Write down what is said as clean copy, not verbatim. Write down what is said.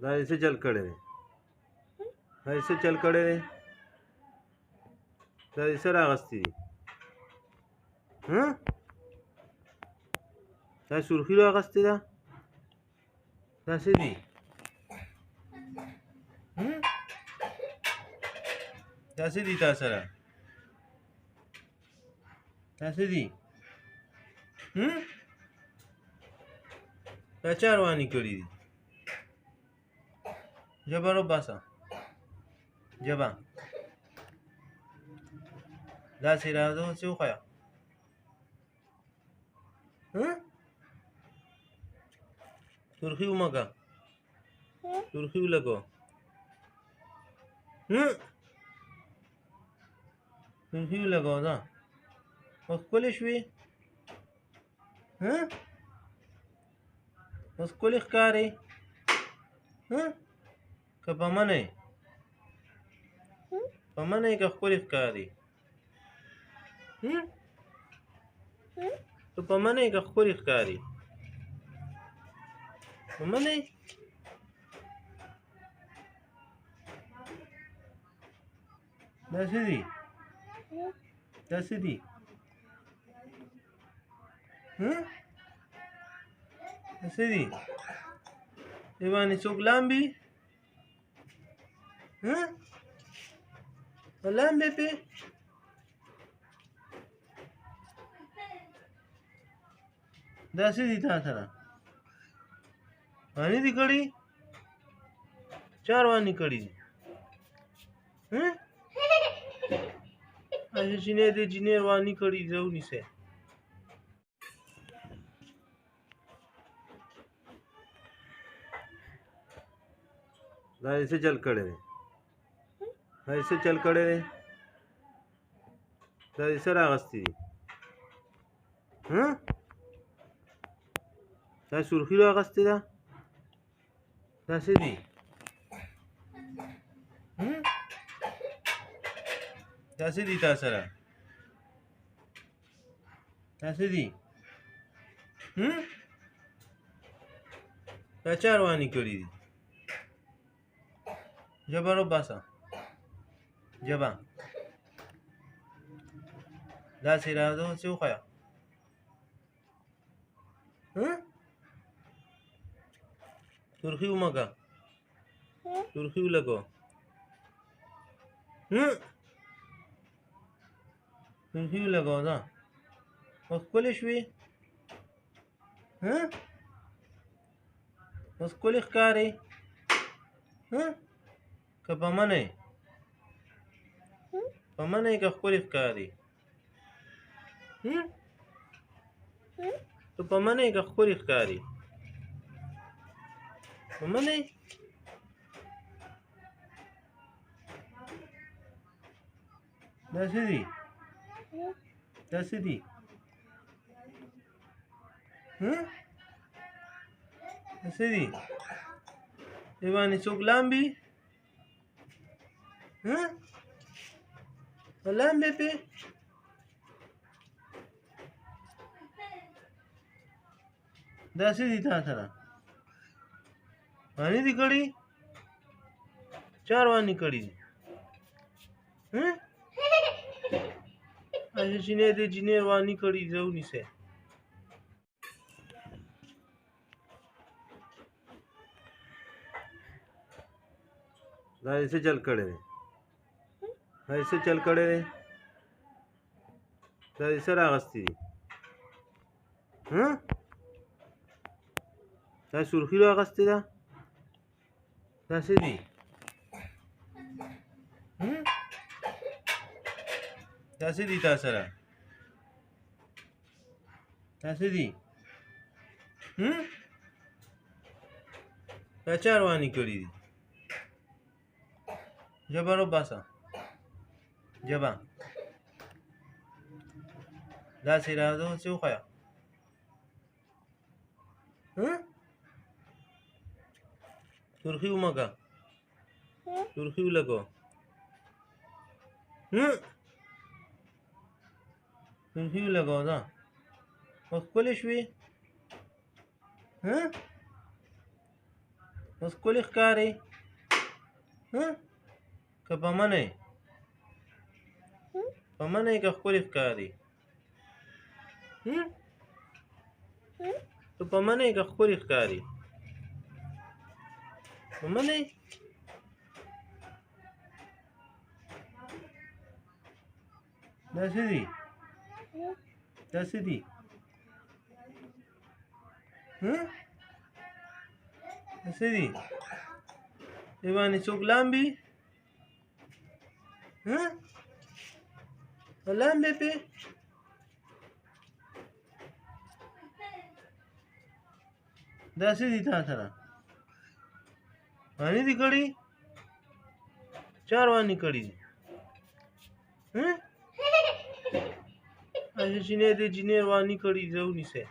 دا ایسے چل کړی دی دا ایسے چل کړی دی دا ایسے راغستی دی دا سرخی راغستی ده دا څه دي دا څه دي تا سره دا څه دي دا چا رواني کړي دي ژبه وباسه ژبه داسې راځه وښیه سرخی ومږه سرخی ولګوه سرخی ولګوه ده اوس ښکلې شوې اوس ښکلې ښکارې که په منه یې په منه یې که ښکلې ښکارې که په منه یې که ښکلې ښکارې په منه یې دا څه دي دا څه دي دا څه دي دې باندې څوک لامبي لامبې پې دا څه دي تا سره واني دي کړي چا رواني کړي دي اچھا چینه دې جینې رواني کړي دي ونیسئ دا ایسے چل کړی دی دا ایسے چل کړی دی دا ایسے راغستی دي دا سرخی راغستی ده دا څه دي دا څه دي تا سره دا څه دي دا چا رواني کړي دي ژبه وباسه ژبه داسې راځه وښیه سرخی ومږه سرخی ولګوه سرخی ولګوه ده اوس ښکلې شوې اوس ښکلې ښکارې که په منه یې په منه یې که ښکلې ښکارې که په منه یې که ښکلې ښکارې په منه یې دا څه دي دا څه دي دا څه دي دې باندې څوک لامبي لامبې پې دا څه دي تا سره واني دي کړي چا رواني کړي دي اچھا چینه دې جینې رواني کړي دي ونیسئ دا ایسے چل کړی دی دا ایسے چل کړی دی دا ایسے راغستی دي دا سرخی راغستی ده دا څه دي دا څه دي تا سره دا څه دي دا چا رواني کړي دي ژبه وباسه ژبه داسې راځه وښیه سرخی ومږه سرخی ولګوه سرخی ولګوه ده اوس ښکلې شوې اوس ښکلې ښکارې که په منه یې په منه یې که ښکلې ښکارې ته په منه یې که ښکلې ښکارې په منه یې دا څه دي دا څه دي دا څه دي دې باندې څوک لامبي لامبې پې دا څه دي تا سره وانې دي کړي چا روانې کړي دي اچھا چینی دې چینی روانې کړي دي ونیسئ